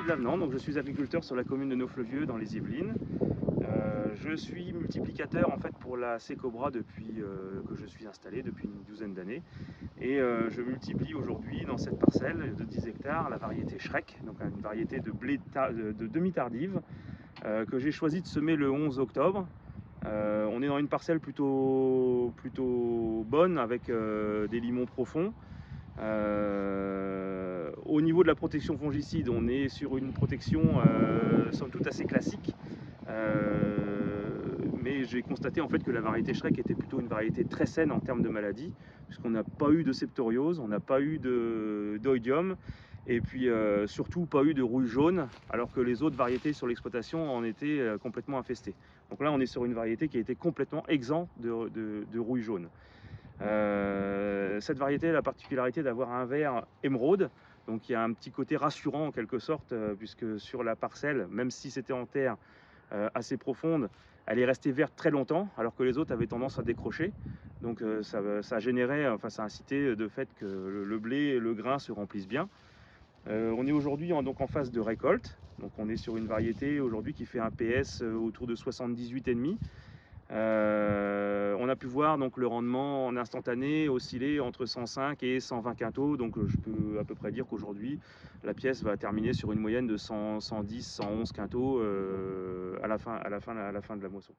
David Lavenant, donc je suis agriculteur sur la commune de Nauflevieux dans les Yvelines. Je suis multiplicateur en fait pour la Secobra depuis que je suis installé depuis une douzaine d'années, et je multiplie aujourd'hui dans cette parcelle de 10 hectares la variété Schreck, donc une variété de blé de demi-tardive que j'ai choisi de semer le 11 octobre. On est dans une parcelle plutôt bonne avec des limons profonds. Au niveau de la protection fongicide, on est sur une protection somme toute assez classique, mais j'ai constaté en fait que la variété Schreck était plutôt une variété très saine en termes de maladies, puisqu'on n'a pas eu de septoriose, on n'a pas eu d'oïdium, et puis surtout pas eu de rouille jaune, alors que les autres variétés sur l'exploitation en étaient complètement infestées. Donc là on est sur une variété qui a été complètement exempte de rouille jaune. Cette variété a la particularité d'avoir un vert émeraude, donc il y a un petit côté rassurant en quelque sorte, puisque sur la parcelle, même si c'était en terre assez profonde, elle est restée verte très longtemps, alors que les autres avaient tendance à décrocher. Donc ça générait, enfin ça incitait de fait que le blé et le grain se remplissent bien. On est aujourd'hui donc en phase de récolte, donc on est sur une variété aujourd'hui qui fait un PS autour de 78,5. On a pu voir donc le rendement en instantané osciller entre 105 et 120 quintaux, donc je peux à peu près dire qu'aujourd'hui la pièce va terminer sur une moyenne de 100, 110, 111 quintaux à la fin de la moisson.